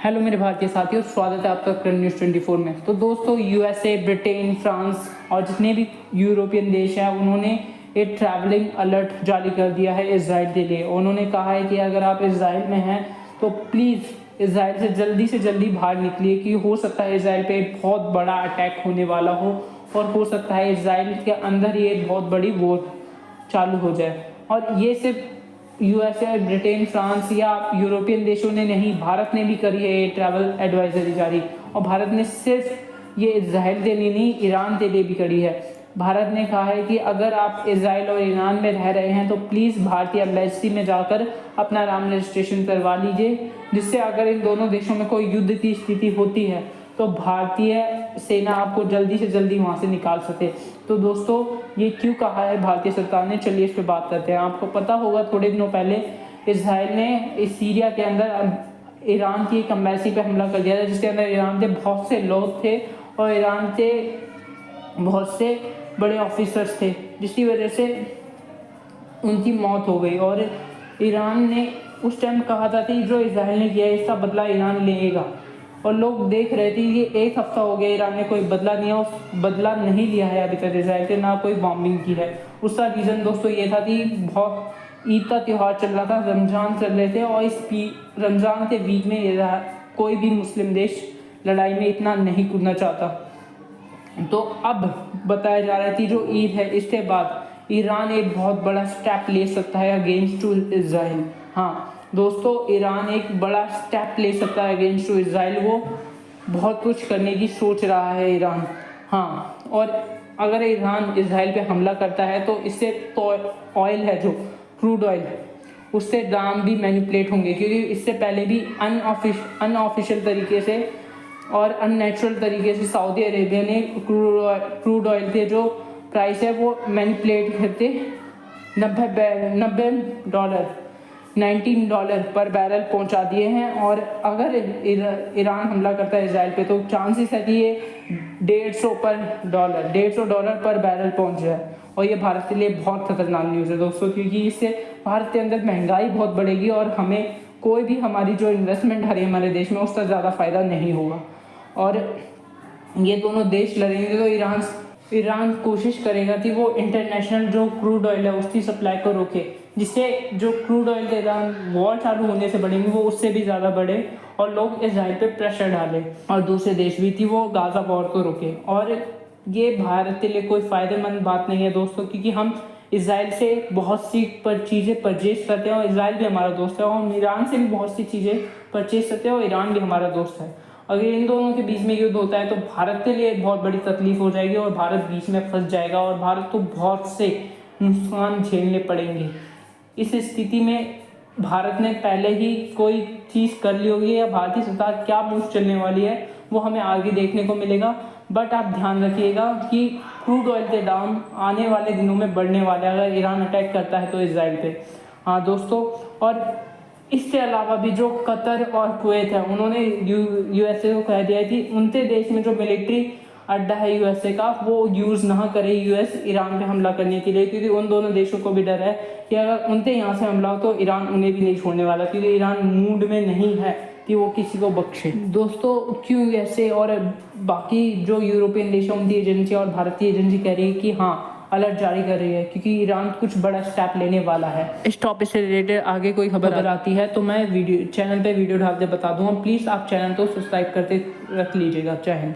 Hello मेरे भारतीय साथियों, स्वागत है आपका करंट न्यूज़ 24 में। तो दोस्तों, यूएसए, ब्रिटेन, फ्रांस और जितने भी यूरोपियन देश हैं उन्होंने एक ट्रैवलिंग अलर्ट जारी कर दिया है इजराइल के लिए। उन्होंने कहा है कि अगर आप इजराइल में हैं तो प्लीज़ इजराइल से जल्दी बाहर निकलिए, कि हो सकता है इजराइल पे एक बहुत बड़ा अटैक होने वाला हो और हो सकता है इजराइल के अंदर ही एक बहुत बड़ी वॉर चालू हो जाए। और ये सिर्फ यूएसए, ब्रिटेन, फ्रांस या यूरोपियन देशों ने नहीं, भारत ने भी करी है ये ट्रैवल एडवाइजरी जारी। और भारत ने सिर्फ ये इजराइल के लिए नहीं, ईरान के लिए भी करी है। भारत ने कहा है कि अगर आप इजराइल और ईरान में रह रहे हैं तो प्लीज़ भारतीय एम्बेसी में जाकर अपना नाम रजिस्ट्रेशन करवा लीजिए, जिससे अगर इन दोनों देशों में कोई युद्ध की स्थिति होती है तो भारतीय सेना आपको जल्दी से जल्दी वहाँ से निकाल सके। तो दोस्तों, ये क्यों कहा है भारतीय सरकार ने, चलिए इस पर बात करते हैं। आपको पता होगा थोड़े दिनों पहले इजराइल ने इस सीरिया के अंदर ईरान की एक एम्बेसी पे हमला कर दिया था, जिसके अंदर ईरान के बहुत से लोग थे और ईरान के बहुत से बड़े ऑफिसर्स थे, जिसकी वजह से उनकी मौत हो गई। और ईरान ने उस टाइम कहा था कि जो इजराइल ने किया इसका बदला ईरान लेगा, और लोग देख रहे थे ये एक हफ्ता हो गया ईरान ने कोई बदला बदला नहीं लिया है अभी तक इजराइल से, ना कोई बॉम्बिंग की है। उसका रीज़न दोस्तों ये था कि बहुत ईद का त्यौहार चल रहा था, रमज़ान चल रहे थे, और इस रमज़ान के बीच में कोई भी मुस्लिम देश लड़ाई में इतना नहीं कूदना चाहता। तो अब बताया जा रहा है कि जो ईद है इसके बाद ईरान एक बहुत बड़ा स्टेप ले सकता है अगेंस्ट टू इजराइल। हाँ दोस्तों, ईरान एक बड़ा स्टेप ले सकता है अगेंस्ट टू इजराइल। वो बहुत कुछ करने की सोच रहा है ईरान। हाँ, और अगर ईरान इजराइल पे हमला करता है तो इससे तो ऑयल है, जो क्रूड ऑयल, उससे दाम भी मैनिपुलेट होंगे, क्योंकि इससे पहले भी अनऑफिशियल तरीके से और अननेचुरल तरीके से सऊदी अरेबिया ने क्रूड ऑयल के जो प्राइस है वो मैनिपुलेट करके $19 पर बैरल पहुंचा दिए हैं। और अगर ईरान हमला करता है इजराइल पे तो चांसेस है कि ये $150 पर बैरल पहुंच जाए। और ये भारत के लिए बहुत खतरनाक न्यूज़ है दोस्तों, क्योंकि इससे भारत के अंदर महंगाई बहुत बढ़ेगी और हमें कोई भी हमारी जो इन्वेस्टमेंट है हमारे देश में उसका ज़्यादा फ़ायदा नहीं होगा। और ये दोनों देश लड़ेंगे तो ईरान कोशिश करेगा कि वो इंटरनेशनल जो क्रूड ऑयल है उसकी सप्लाई को रोके, जिससे जो क्रूड ऑयल के ईरान वॉर चालू होने से बढ़ेंगे वो उससे भी ज़्यादा बढ़े और लोग इजराइल पे प्रेशर डालें, और दूसरे देश भी थी वो गाज़ा वॉर को रोके। और ये भारत के लिए कोई फ़ायदेमंद बात नहीं है दोस्तों, क्योंकि हम इजराइल से बहुत सी चीज़ें परचेज करते हैं और इजराइल भी हमारा दोस्त है, और हम ईरान से भी बहुत सी चीज़ें परचेज करते हैं और ईरान भी हमारा दोस्त है। अगर इन दोनों के बीच में युद्ध होता है तो भारत के लिए बहुत बड़ी तकलीफ हो जाएगी और भारत बीच में फंस जाएगा और भारत को बहुत से नुकसान झेलने पड़ेंगे। इस स्थिति में भारत ने पहले ही कोई चीज़ कर ली होगी या भारतीय सरकार क्या मूव चलने वाली है वो हमें आगे देखने को मिलेगा। बट आप ध्यान रखिएगा कि क्रूड ऑयल के दाम आने वाले दिनों में बढ़ने वाले हैं अगर ईरान अटैक करता है तो इजराइल पे। हाँ दोस्तों, और इसके अलावा भी जो कतर और कुवैत है उन्होंने यूएसए को कह दिया है कि उनके देश में जो मिलिट्री अड्डा है यूएसए का वो यूज़ ना करे यूएस ईरान पे हमला करने के लिए, क्योंकि उन दोनों देशों को भी डर है कि अगर उनके यहाँ से हमला हो तो ईरान उन्हें भी नहीं छोड़ने वाला, क्योंकि ईरान मूड में नहीं है कि वो किसी को बख्शे। दोस्तों, क्यों यूएसए और बाकी जो यूरोपियन देश है उनकी एजेंसी और भारतीय एजेंसी कह रही है कि हाँ अलर्ट जारी कर रही है, क्योंकि ईरान कुछ बड़ा स्टेप लेने वाला है। इस टॉपिक से रिलेटेड आगे कोई खबर आती है तो मैं चैनल पे वीडियो डाल के बता दूंगा। प्लीज़ आप चैनल को सब्सक्राइब करते रख लीजिएगा। जय हिंद।